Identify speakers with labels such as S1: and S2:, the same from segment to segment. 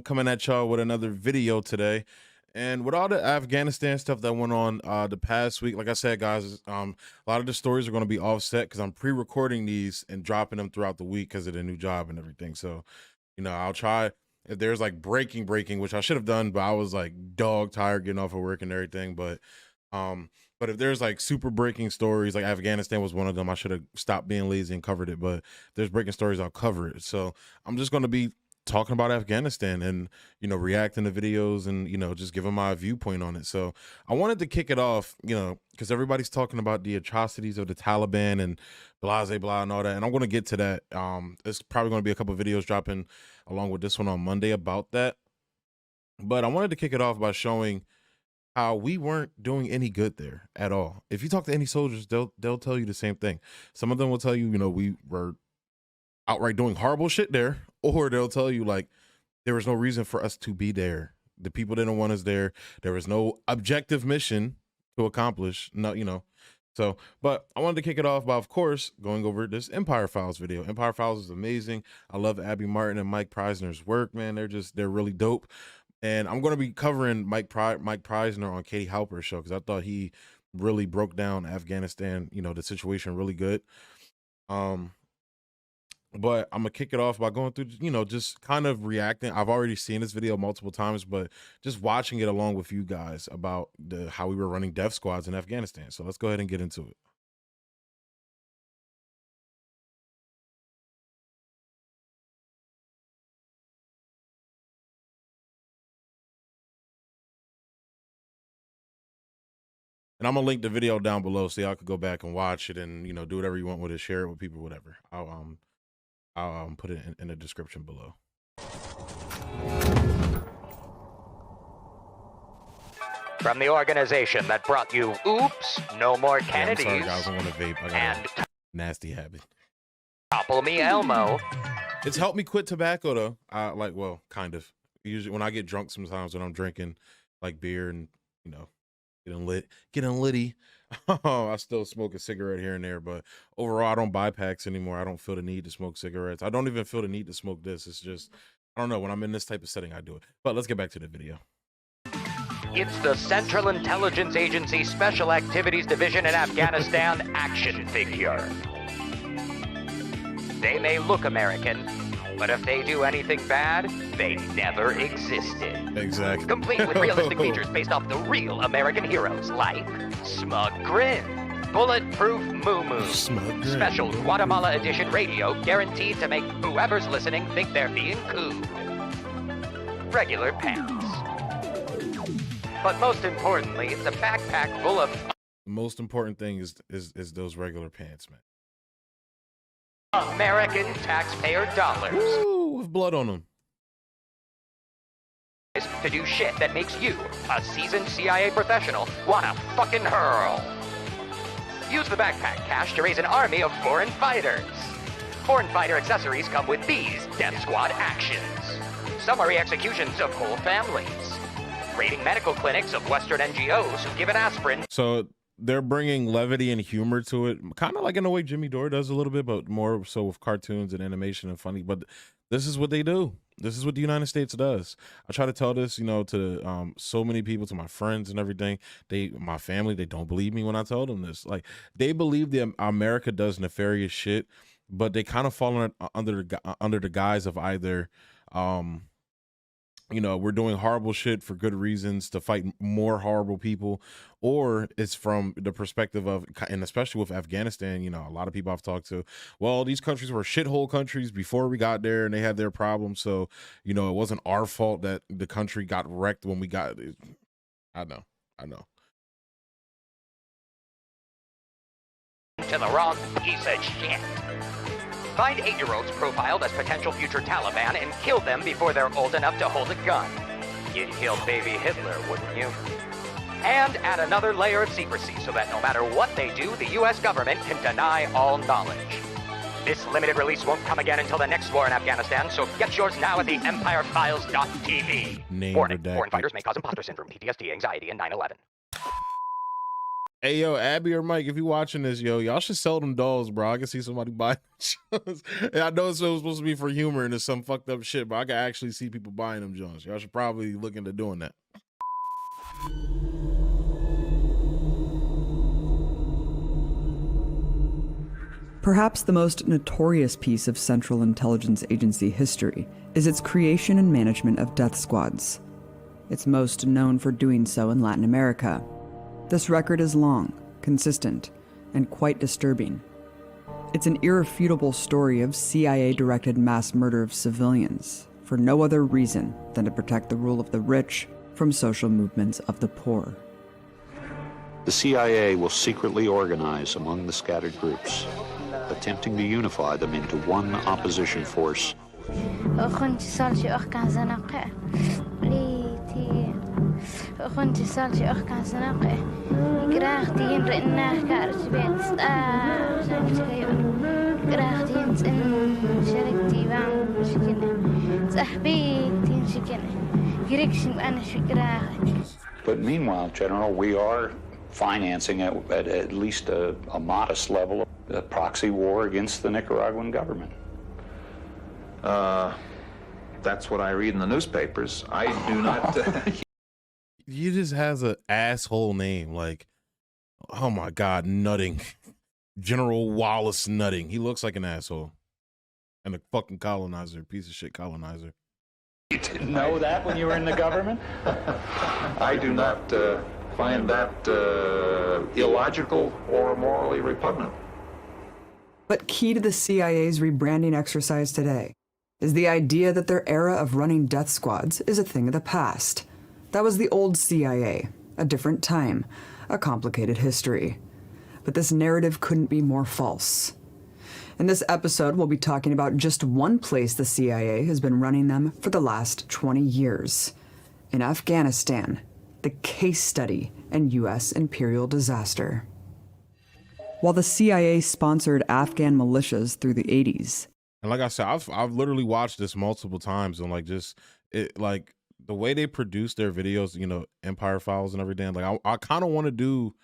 S1: coming at y'all with another video today. And with all the Afghanistan stuff that went on the past week, like I said, guys, a lot of the stories are going to be offset because I'm pre-recording these and dropping them throughout the week because of the new job and everything. So, I'll try, if there's like breaking, which I should have done, but I was like dog tired getting off of work and everything. But if there's like super breaking stories, like Afghanistan was one of them, I should have stopped being lazy and covered it. But if there's breaking stories, I'll cover it. So I'm just going to be talking about Afghanistan and, reacting to videos and, just giving my viewpoint on it. So I wanted to kick it off, because everybody's talking about the atrocities of the Taliban and blah, blah, and all that. And I'm going to get to that. There's probably going to be a couple of videos dropping along with this one on Monday about that. But I wanted to kick it off by showing how we weren't doing any good there at all. If you talk to any soldiers, they'll tell you the same thing. Some of them will tell you, we were outright doing horrible shit there, or they'll tell you like there was no reason for us to be there. The people didn't want us there. There was no objective mission to accomplish. No, So, but I wanted to kick it off by, of course, going over this Empire Files video. Empire Files is amazing. I love Abby Martin and Mike Preisner's work, man. They're really dope. And I'm going to be covering Mike Preisner on Katie Halper's show because I thought he really broke down Afghanistan, the situation really good. But I'm gonna kick it off by going through, just kind of reacting. I've already seen this video multiple times, but just watching it along with you guys about how we were running death squads in Afghanistan. So let's go ahead and get into it. And I'm gonna link the video down below so y'all could go back and watch it and do whatever you want with it, share it with people, whatever. I'll put it in the description below.
S2: From the organization that brought you Oops, No More Kennedys,
S1: I'm sorry, guys, I want to vape. I got
S2: and
S1: a nasty habit.
S2: Topple Me Elmo.
S1: It's helped me quit tobacco though. Well, kind of. Usually when I get drunk sometimes when I'm drinking like beer and getting litty. I still smoke a cigarette here and there, but overall I don't buy packs anymore. I don't feel the need to smoke cigarettes. I don't even feel the need to smoke this. It's just, I don't know, when I'm in this type of setting I do it. But let's get back to the video.
S2: It's the Central Intelligence Agency Special Activities Division in Afghanistan action figure. They may look American, but if they do anything bad, they never existed.
S1: Exactly.
S2: Complete with realistic features based off the real American heroes like Smug Grin, Bulletproof Moo Special Guatemala Edition radio guaranteed to make whoever's listening think they're being cool. Regular pants. But most importantly, the backpack full of...
S1: The most important thing is those regular pants, man.
S2: American taxpayer dollars.
S1: Woo, with blood on them.
S2: To do shit that makes you, a seasoned CIA professional, wanna fucking hurl. Use the backpack cash to raise an army of foreign fighters. Foreign fighter accessories come with these Death Squad actions. Summary executions of whole families. Raiding medical clinics of Western NGOs who give an aspirin.
S1: So they're bringing levity and humor to it, kind of like in the way Jimmy Dore does a little bit, but more so with cartoons and animation and funny. But this is what they do. This is what the United States does. I try to tell this, to so many people, to my friends and everything. My family, they don't believe me when I tell them this. Like, they believe that America does nefarious shit, but they kind of fall under the guise of either, we're doing horrible shit for good reasons to fight more horrible people, or it's from the perspective of, and especially with Afghanistan, a lot of people I've talked to, well, these countries were shithole countries before we got there and they had their problems. So, it wasn't our fault that the country got wrecked when we got it. I know.
S2: To the wrong piece of shit. Find 8-year-olds profiled as potential future Taliban and kill them before they're old enough to hold a gun. You'd kill baby Hitler, wouldn't you? And add another layer of secrecy so that no matter what they do, the US government can deny all knowledge. This limited release won't come again until the next war in Afghanistan, so get yours now at the EmpireFiles.tv. Warning, foreign fighters may cause imposter syndrome, PTSD, anxiety, and 9/11.
S1: Hey, yo, Abby or Mike, if you watching this, yo, y'all should sell them dolls, bro. I can see somebody buying them. And I know it's supposed to be for humor and it's some fucked up shit, but I can actually see people buying them Jones. Y'all should probably look into doing that.
S3: Perhaps the most notorious piece of Central Intelligence Agency history is its creation and management of death squads. It's most known for doing so in Latin America. This record is long, consistent, and quite disturbing. It's an irrefutable story of CIA-directed mass murder of civilians for no other reason than to protect the rule of the rich from social movements of the poor.
S4: The CIA will secretly organize among the scattered groups, attempting to unify them into one opposition force. But meanwhile, General, we are financing at least a modest level a proxy war against the Nicaraguan government.
S5: That's what I read in the newspapers. I do not.
S1: He just has an asshole name, like, oh my God, Nutting. General Wallace Nutting. He looks like an asshole. And a fucking colonizer, piece of shit colonizer.
S4: You didn't know that when you were in the government?
S5: I do not find that illogical or morally repugnant.
S3: But key to the CIA's rebranding exercise today is the idea that their era of running death squads is a thing of the past. That was the old CIA, a different time, a complicated history. But this narrative couldn't be more false. In this episode, we'll be talking about just one place the CIA has been running them for the last 20 years. In Afghanistan, the case study in U.S. imperial disaster. While the CIA sponsored Afghan militias through the 80s.
S1: And like I said, I've literally watched this multiple times, and like just it, like the way they produce their videos, you know, Empire Files and everything. Like I kind of want to do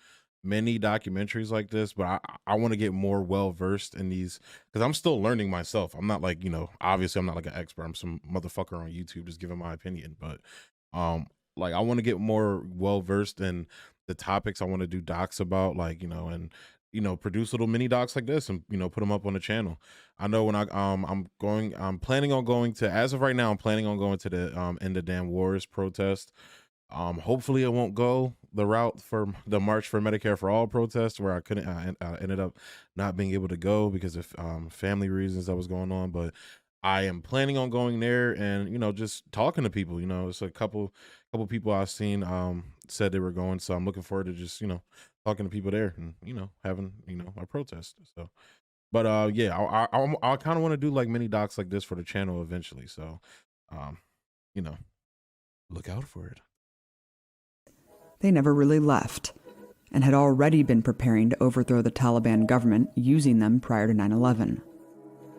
S1: many documentaries like this, but I want to get more well versed in these because I'm still learning myself. I'm not like, you know, obviously I'm not like an expert. I'm some motherfucker on YouTube just giving my opinion, but like I want to get more well versed in the topics I want to do docs about, like, you know, and you know, produce little mini docs like this and, you know, put them up on the channel. I know when I'm planning on going to, as of right now, I'm planning on going to the End the Damn Wars protest. Hopefully it won't go the route for the March for Medicare for All protest where I ended up not being able to go because of family reasons that was going on. But I am planning on going there and, you know, just talking to people. You know, it's a couple people I've seen said they were going, so I'm looking forward to just, you know, talking to people there and, you know, having, you know, a protest. So, but yeah, I kind of want to do like mini docs like this for the channel eventually. So, you know, look out for it.
S3: They never really left and had already been preparing to overthrow the Taliban government using them prior to 9/11.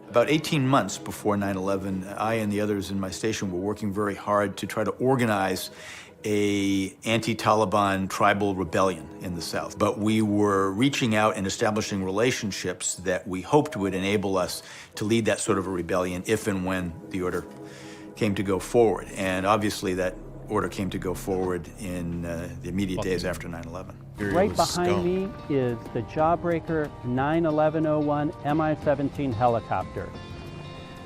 S6: About 18 months before 9/11, I and the others in my station were working very hard to try to organize a anti-Taliban tribal rebellion in the South. But we were reaching out and establishing relationships that we hoped would enable us to lead that sort of a rebellion if and when the order came to go forward. And obviously that order came to go forward in the immediate days after 9/11.
S7: Right behind me is the Jawbreaker 91101 Mi-17 helicopter.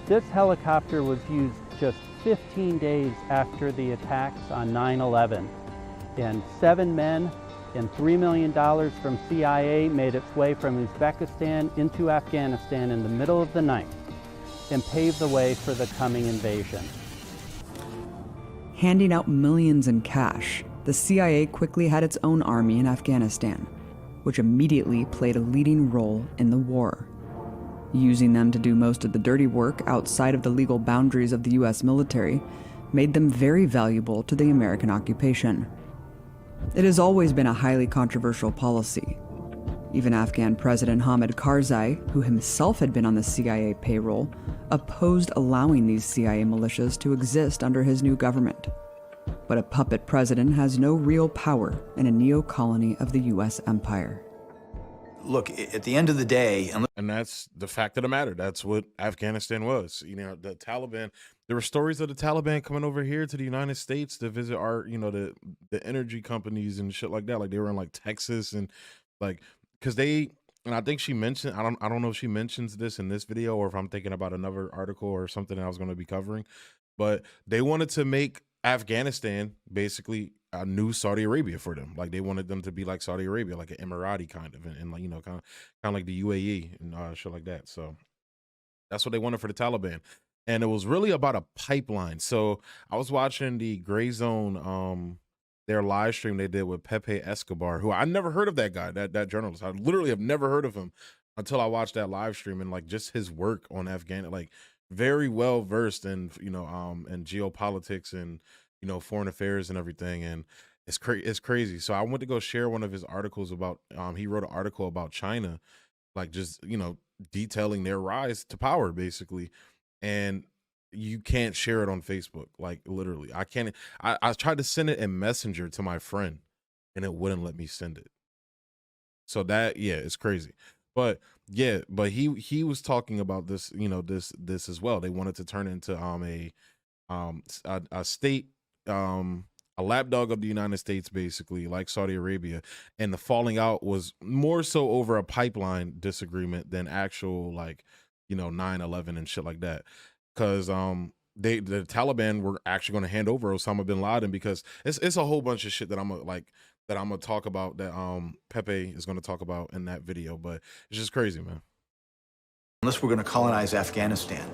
S7: This helicopter was used just 15 days after the attacks on 9/11, and 7 men and $3 million from CIA made its way from Uzbekistan into Afghanistan in the middle of the night and paved the way for the coming invasion.
S3: Handing out millions in cash, the CIA quickly had its own army in Afghanistan, which immediately played a leading role in the war. Using them to do most of the dirty work outside of the legal boundaries of the U.S. military made them very valuable to the American occupation. It has always been a highly controversial policy. Even Afghan President Hamid Karzai, who himself had been on the CIA payroll, opposed allowing these CIA militias to exist under his new government. But a puppet president has no real power in a neo-colony of the U.S. empire.
S6: Look, at the end of the day,
S1: And that's the fact of the matter. That's what Afghanistan was. The Taliban, there were stories of the Taliban coming over here to the United States to visit our, the energy companies and shit like that. Like they were in like Texas and like, cause and I think she mentioned, I don't know if she mentions this in this video or if I'm thinking about another article or something I was going to be covering, but they wanted to make Afghanistan basically a new Saudi Arabia for them. Like they wanted them to be like Saudi Arabia, like an Emirati kind of, and like, kind of like the UAE and shit like that. So that's what they wanted for the Taliban. And it was really about a pipeline. So I was watching the Gray Zone, their live stream they did with Pepe Escobar, who I never heard of that guy, that journalist. I literally have never heard of him until I watched that live stream, and like just his work on Afghanistan, like very well versed in, in geopolitics and, foreign affairs and everything. And it's crazy. So I went to go share one of his articles about, he wrote an article about China, like just, detailing their rise to power basically. And you can't share it on Facebook. Like literally I can't, I tried to send it in Messenger to my friend and it wouldn't let me send it. So that, yeah, it's crazy. But yeah, but he was talking about this, this as well. They wanted to turn into a state, a lapdog of the United States, basically, like Saudi Arabia. And the falling out was more so over a pipeline disagreement than actual, like, 9/11 and shit like that. Because the Taliban were actually going to hand over Osama bin Laden, because it's a whole bunch of shit that I'm gonna talk about, that Pepe is going to talk about in that video. But it's just crazy, man.
S6: unless we're going to colonize Afghanistan,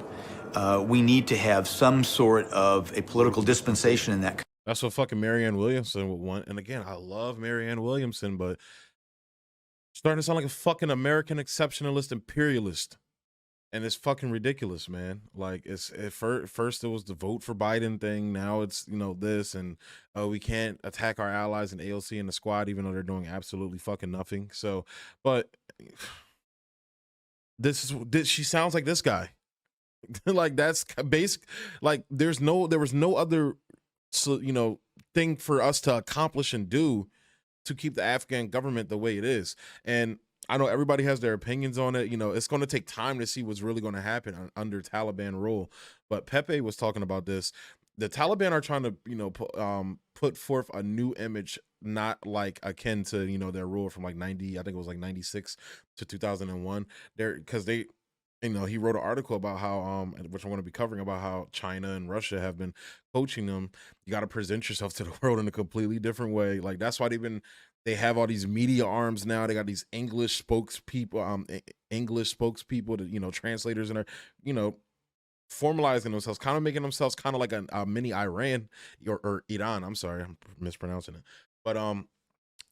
S6: we need to have some sort of a political dispensation in that.
S1: That's what fucking Marianne Williamson would want. And again, I love Marianne Williamson, but starting to sound like a fucking American exceptionalist imperialist. And it's fucking ridiculous, man. Like, first it was the vote for Biden thing. Now it's, this, and we can't attack our allies in AOC and the squad, even though they're doing absolutely fucking nothing. So, but she sounds like this guy. Like, that's basic. Like, there was no other, thing for us to accomplish and do to keep the Afghan government the way it is. And I know everybody has their opinions on it. It's going to take time to see what's really going to happen under Taliban rule. But Pepe was talking about this. The Taliban are trying to, put forth a new image, not like akin to, their rule from like 90, I think it was like 96 to 2001. Because they, he wrote an article about how, which I'm going to be covering, about how China and Russia have been coaching them. You got to present yourself to the world in a completely different way. Like, that's why they have all these media arms now. They got these English spokespeople, to, translators, and are, formalizing themselves, kind of making themselves kind of like a mini Iran or Iran. I'm sorry, I'm mispronouncing it. But I'm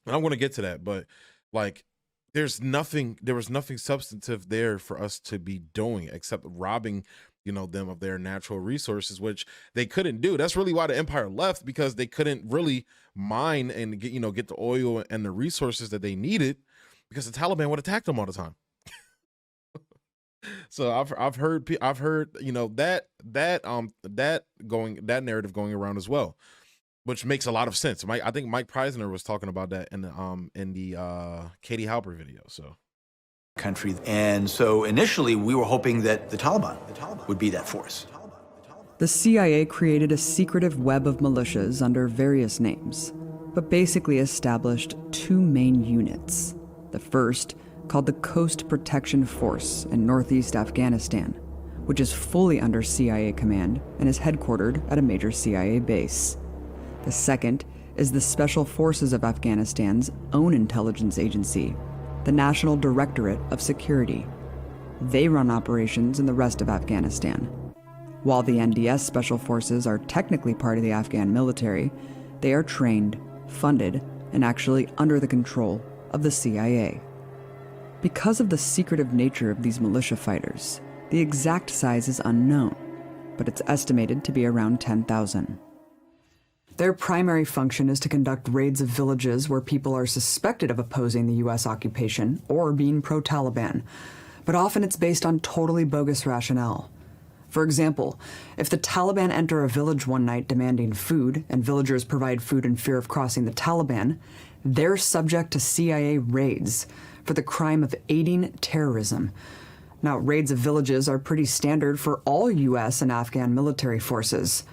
S1: going to get to that. But like, there was nothing substantive there for us to be doing except robbing, them of their natural resources, which they couldn't do. That's really why the empire left, because they couldn't really mine and get the oil and the resources that they needed, because the Taliban would attack them all the time. So I've heard that narrative going around as well, which makes a lot of sense. I think Mike Preisner was talking about that in the Katie Halper video. So.
S6: Country. And so initially we were hoping that the Taliban would be that force.
S3: The CIA created a secretive web of militias under various names, but basically established two main units. The first, called the Coast Protection Force in northeast Afghanistan, which is fully under CIA command and is headquartered at a major CIA base. The second is the Special Forces of Afghanistan's own intelligence agency, the National Directorate of Security. They run operations in the rest of Afghanistan. While the NDS Special Forces are technically part of the Afghan military, they are trained, funded, and actually under the control of the CIA. Because of the secretive nature of these militia fighters, the exact size is unknown, but it's estimated to be around 10,000. Their primary function is to conduct raids of villages where people are suspected of opposing the U.S. occupation or being pro-Taliban, but often it's based on totally bogus rationale. For example, if the Taliban enter a village one night demanding food, and villagers provide food in fear of crossing the Taliban, they're subject to CIA raids for the crime of aiding terrorism. Now, raids of villages are pretty standard for all U.S. and Afghan military forces.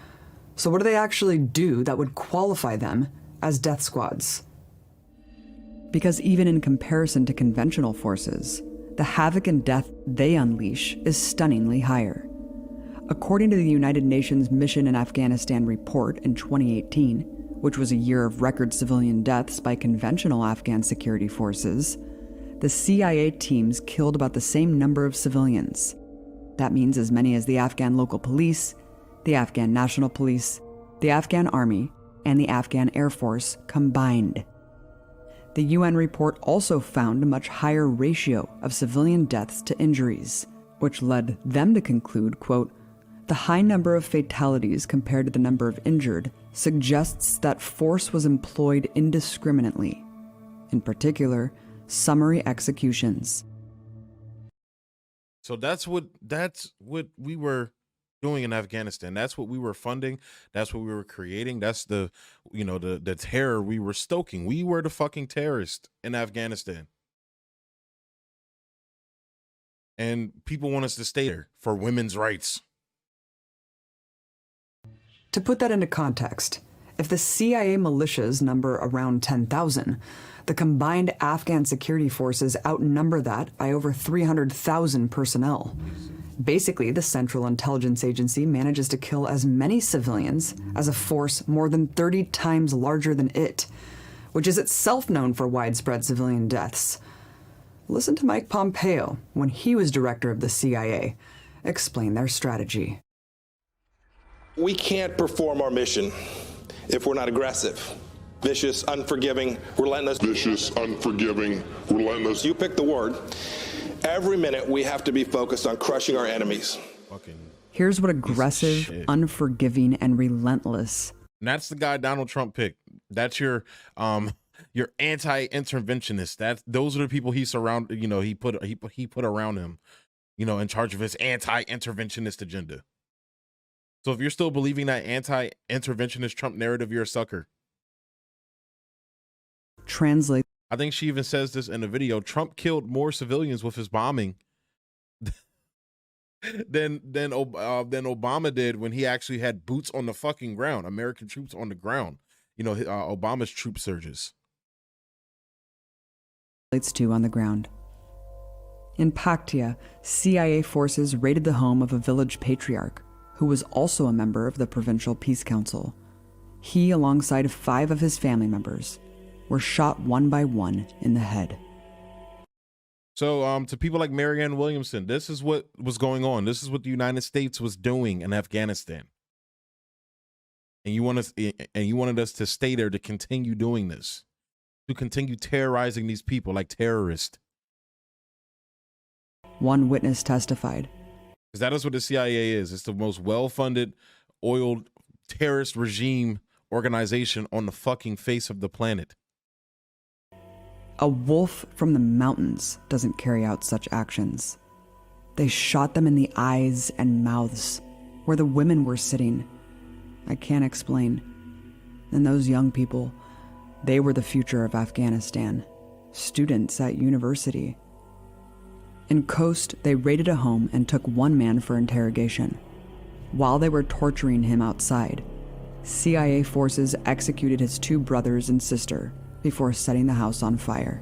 S3: So what do they actually do that would qualify them as death squads? Because even in comparison to conventional forces, the havoc and death they unleash is stunningly higher. According to the United Nations Mission in Afghanistan report in 2018, which was a year of record civilian deaths by conventional Afghan security forces, the CIA teams killed about the same number of civilians. That means as many as the Afghan local police, the Afghan National Police, the Afghan Army, and the Afghan Air Force combined. The UN report also found a much higher ratio of civilian deaths to injuries, which led them to conclude, quote, "The high number of fatalities compared to the number of injured suggests that force was employed indiscriminately. In particular, summary executions."
S1: So that's what we were doing in Afghanistan. That's what we were funding. That's what we were creating. That's the terror we were stoking. We were the fucking terrorists in Afghanistan. And people want us to stay there for women's rights.
S3: To put that into context, if the CIA militias number around 10,000, the combined Afghan security forces outnumber that by over 300,000 personnel. Basically, the Central Intelligence Agency manages to kill as many civilians as a force more than 30 times larger than it, which is itself known for widespread civilian deaths. Listen to Mike Pompeo, when he was director of the CIA, explain their strategy.
S8: We can't perform our mission if we're not aggressive. Vicious, unforgiving, relentless.
S9: Vicious, unforgiving, relentless.
S8: You pick the word. Every minute we have to be focused on crushing our enemies.
S3: Here's what aggressive, unforgiving, and relentless.
S1: And that's the guy Donald Trump picked. That's your anti-interventionist. Those are the people he surrounded, he put around him, in charge of his anti-interventionist agenda. So if you're still believing that anti-interventionist Trump narrative, you're a sucker.
S3: Translate.
S1: I think she even says this in the video. Trump killed more civilians with his bombing than Obama did when he actually had boots on the fucking ground, American troops on the ground. Obama's troop surges.
S3: To on the ground. In Paktia, CIA forces raided the home of a village patriarch who was also a member of the Provincial Peace Council. He, alongside 5 of his family members, were shot one by one in the head.
S1: So to people like Marianne Williamson, this is what was going on. This is what the United States was doing in Afghanistan. And you wanted us to stay there to continue doing this, to continue terrorizing these people like terrorists.
S3: One witness testified.
S1: Because that is what the CIA is. It's the most well-funded, oiled terrorist regime organization on the fucking face of the planet.
S3: A wolf from the mountains doesn't carry out such actions. They shot them in the eyes and mouths, where the women were sitting. I can't explain. And those young people, they were the future of Afghanistan, students at university. In Khost, they raided a home and took one man for interrogation. While they were torturing him outside, CIA forces executed his 2 brothers and sister before setting the house on fire.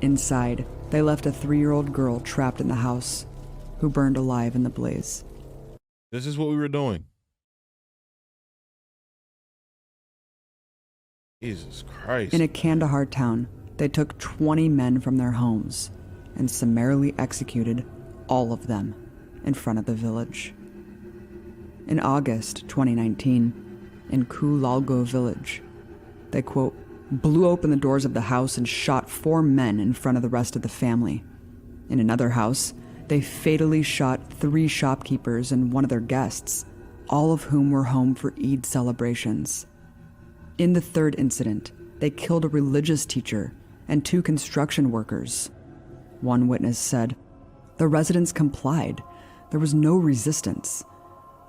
S3: Inside, they left a 3-year-old girl trapped in the house, who burned alive in the blaze.
S1: This is what we were doing. Jesus Christ.
S3: In a Kandahar town, they took 20 men from their homes and summarily executed all of them in front of the village. In August 2019, in Kulalgo village, they, quote, blew open the doors of the house and shot 4 men in front of the rest of the family. In another house, they fatally shot 3 shopkeepers and one of their guests, all of whom were home for Eid celebrations. In the 3rd incident, they killed a religious teacher and 2 construction workers. One witness said, "The residents complied. There was no resistance.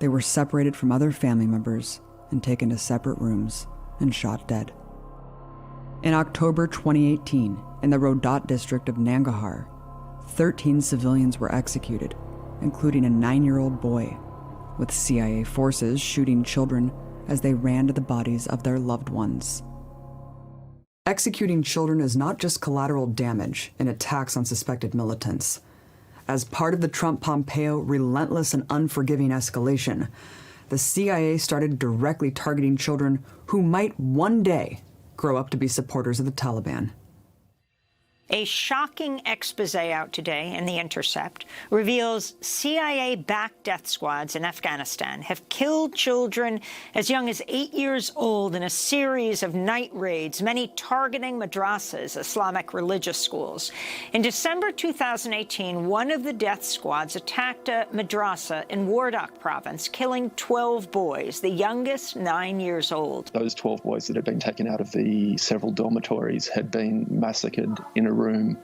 S3: They were separated from other family members and taken to separate rooms and shot dead. In October 2018, in the Rodat district of Nangarhar, 13 civilians were executed, including a 9-year-old boy, with CIA forces shooting children as they ran to the bodies of their loved ones. Executing children is not just collateral damage in attacks on suspected militants. As part of the Trump-Pompeo relentless and unforgiving escalation, the CIA started directly targeting children who might one day grow up to be supporters of the Taliban.
S10: A shocking expose out today in The Intercept reveals CIA-backed death squads in Afghanistan have killed children as young as 8 years old in a series of night raids, many targeting madrasas, Islamic religious schools. In December 2018, one of the death squads attacked a madrasa in Wardak province, killing 12 boys, the youngest 9 years old.
S11: Those 12 boys that had been taken out of the several dormitories had been massacred in a room.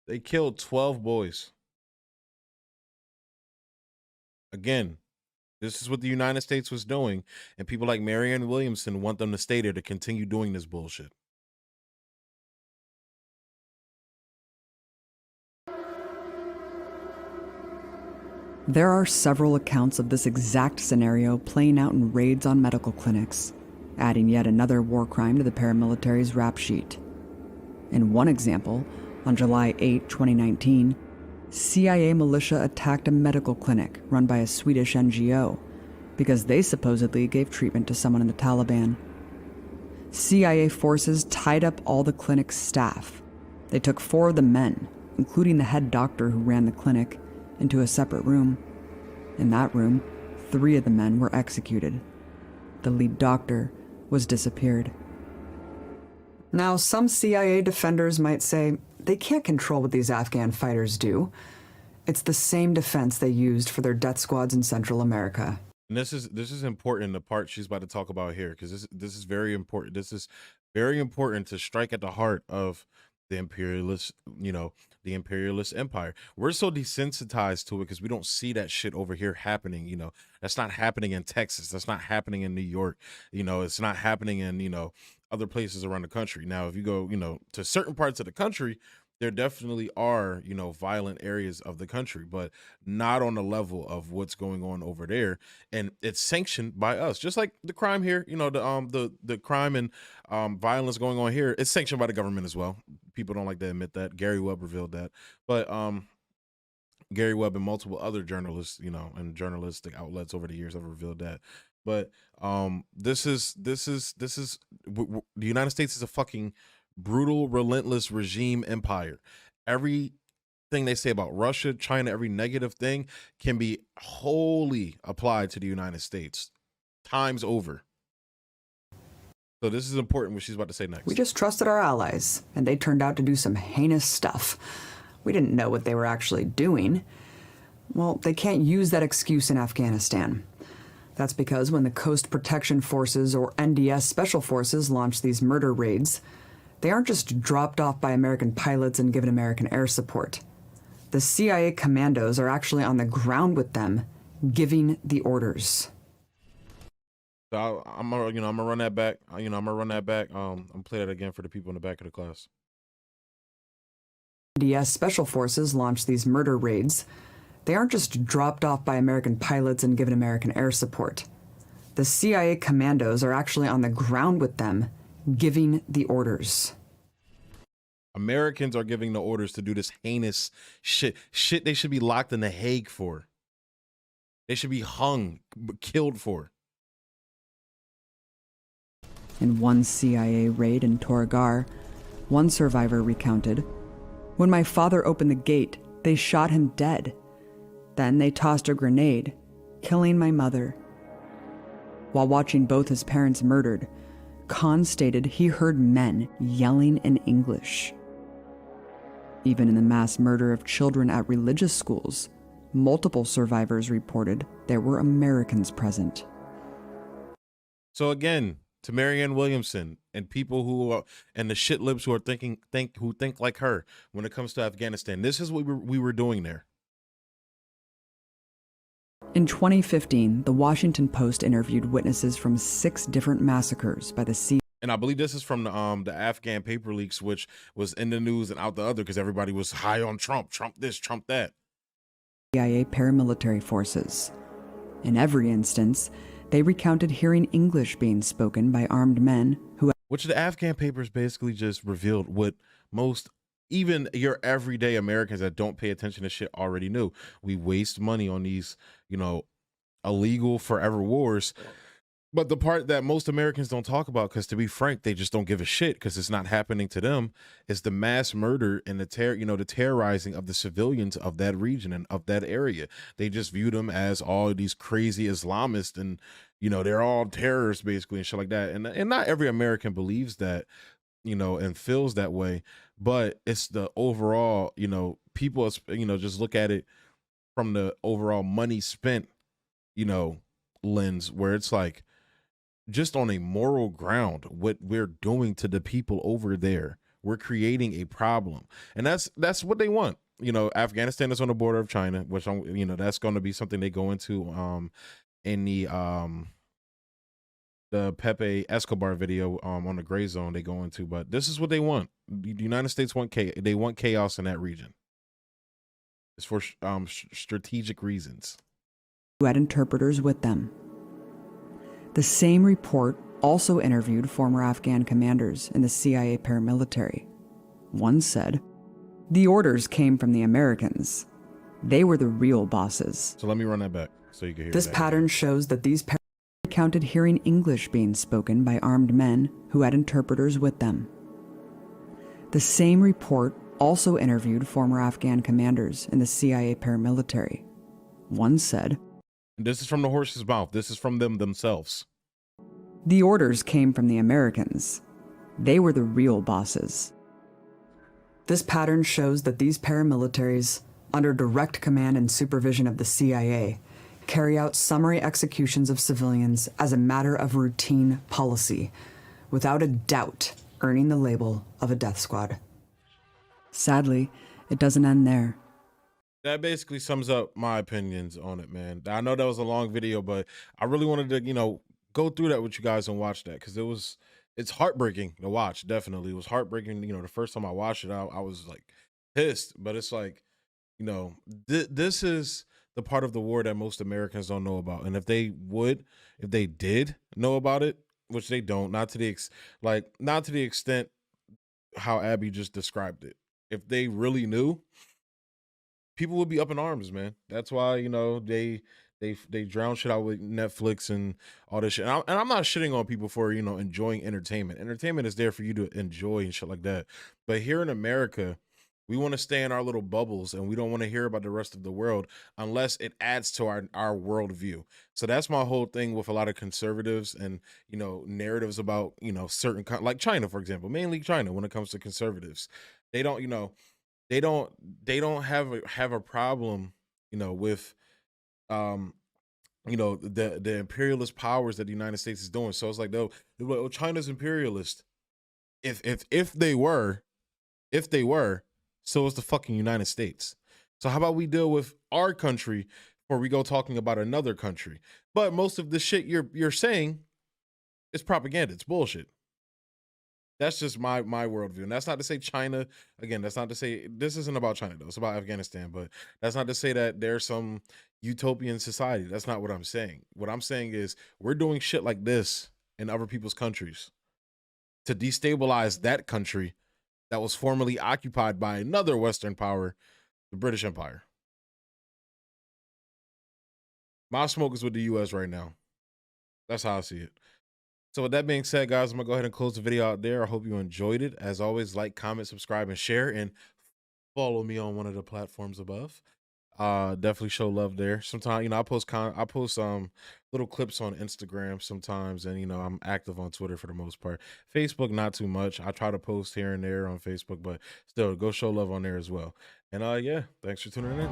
S1: They killed 12 boys. Again, this is what the United States was doing, and people like Marianne Williamson want them to stay there to continue doing this bullshit.
S3: There are several accounts of this exact scenario playing out in raids on medical clinics, adding yet another war crime to the paramilitary's rap sheet. In one example, on July 8, 2019, CIA militia attacked a medical clinic run by a Swedish NGO because they supposedly gave treatment to someone in the Taliban. CIA forces tied up all the clinic's staff. They took 4 of the men, including the head doctor who ran the clinic, into a separate room. In that room, 3 of the men were executed. The lead doctor was disappeared. Now, some CIA defenders might say they can't control what these Afghan fighters do. It's the same defense they used for their death squads in Central America.
S1: And this is important, the part she's about to talk about here, because this is very important. This is very important to strike at the heart of the imperialist, the imperialist empire. We're so desensitized to it because we don't see that shit over here happening. That's not happening in Texas. That's not happening in New York. It's not happening in, other places around the country. Now, if you go, to certain parts of the country, there definitely are, violent areas of the country, but not on the level of what's going on over there. And it's sanctioned by us, just like the crime here, the crime and violence going on here. It's sanctioned by the government as well. People don't like to admit that. Gary Webb revealed that, but Gary Webb and multiple other journalists, and journalistic outlets over the years have revealed that. But this is the United States is a fucking brutal, relentless regime empire. Everything they say about Russia, China, every negative thing can be wholly applied to the United States times over. So this is important what she's about to say next.
S3: We just trusted our allies, and they turned out to do some heinous stuff. We didn't know what they were actually doing. Well, they can't use that excuse in Afghanistan. That's because when the Coast Protection Forces, or NDS Special Forces, launch these murder raids, they aren't just dropped off by American pilots and given American air support. The CIA commandos are actually on the ground with them, giving the orders.
S1: So I'm gonna run that back. I'm gonna run that back. I'm gonna play that again for the people in the back of the class.
S3: NDS Special Forces launch these murder raids. They aren't just dropped off by American pilots and given American air support. The CIA commandos are actually on the ground with them, giving the orders.
S1: Americans are giving the orders to do this heinous shit they should be locked in The Hague for. They should be hung, killed for.
S3: In one CIA raid in Torgar, one survivor recounted, "When my father opened the gate, they shot him dead. Then they tossed a grenade, killing my mother." While watching both his parents murdered, Khan stated he heard men yelling in English. Even in the mass murder of children at religious schools, multiple survivors reported there were Americans present.
S1: So again, to Marianne Williamson and people who are, and the shit libs who are think like her when it comes to Afghanistan, this is what we were doing there.
S3: In 2015, the Washington Post interviewed witnesses from 6 different massacres by the CIA.
S1: And I believe this is from the Afghan paper leaks, which was in the news and out the other because everybody was high on Trump, Trump this, Trump that.
S3: CIA paramilitary forces. In every instance, they recounted hearing English being spoken by armed men who...
S1: Which the Afghan papers basically just revealed what most, even your everyday Americans that don't pay attention to shit already knew. We waste money on these, you know, illegal forever wars. But the part that most Americans don't talk about, because to be frank, they just don't give a shit because it's not happening to them, is the mass murder and the terrorizing of the civilians of that region and of that area. They just view them as all these crazy Islamists and, you know, they're all terrorists basically and shit like that. And not every American believes that, you know, and feels that way, but it's the overall, you know, people, you know, just look at it from the overall money spent, you know, lens where it's like, just on a moral ground, what we're doing to the people over there, we're creating a problem. And that's what they want. You know, Afghanistan is on the border of China, which, you know, that's going to be something they go into in the Pepe Escobar video on the gray zone they go into. But this is what they want. The United States want they want chaos in that region. It's for strategic reasons.
S3: Who had interpreters with them. The same report also interviewed former Afghan commanders in the CIA paramilitary. One said, "The orders came from the Americans. They were the real bosses."
S1: So let me run that back so you can hear
S3: This
S1: that
S3: pattern shows that these recounted hearing English being spoken by armed men who had interpreters with them. The same report also interviewed former Afghan commanders in the CIA paramilitary. One said,
S1: This is from the horse's mouth. This is from them themselves.
S3: "The orders came from the Americans. They were the real bosses." This pattern shows that these paramilitaries, under direct command and supervision of the CIA, carry out summary executions of civilians as a matter of routine policy, without a doubt earning the label of a death squad. Sadly, it doesn't end there.
S1: That basically sums up my opinions on it, man. I know that was a long video, but I really wanted to, you know, go through that with you guys and watch that because it's heartbreaking to watch. Definitely. It was heartbreaking. You know, the first time I watched it, I was like pissed, but it's like, you know, this is the part of the war that most Americans don't know about. And if they did know about it, which they don't, not to the extent how Abby just described it. If they really knew, people would be up in arms, man. That's why, you know, they drown shit out with Netflix and all this shit. And I'm not shitting on people for, you know, enjoying entertainment. Entertainment is there for you to enjoy and shit like that. But here in America, we want to stay in our little bubbles and we don't want to hear about the rest of the world unless it adds to our worldview. So that's my whole thing with a lot of conservatives and, you know, narratives about, you know, certain, like China, for example, mainly China when it comes to conservatives. They don't, you know, they don't have a problem, you know, with, you know, the imperialist powers that the United States is doing. So it's like, they're like, oh, China's imperialist. If they were, so is the fucking United States. So how about we deal with our country before we go talking about another country? But most of the shit you're saying is propaganda. It's bullshit. That's just my worldview. And that's not to say China, again, that's not to say, this isn't about China though, it's about Afghanistan, but that's not to say that there's some utopian society. That's not what I'm saying. What I'm saying is we're doing shit like this in other people's countries to destabilize that country that was formerly occupied by another Western power, the British Empire. My smoke is with the US right now. That's how I see it. So with that being said, guys, I'm going to go ahead and close the video out there. I hope you enjoyed it. As always, like, comment, subscribe, and share, and follow me on one of the platforms above. Definitely show love there. Sometimes, you know, I post little clips on Instagram sometimes, and, you know, I'm active on Twitter for the most part. Facebook, not too much. I try to post here and there on Facebook, but still, go show love on there as well. And, yeah, thanks for tuning in.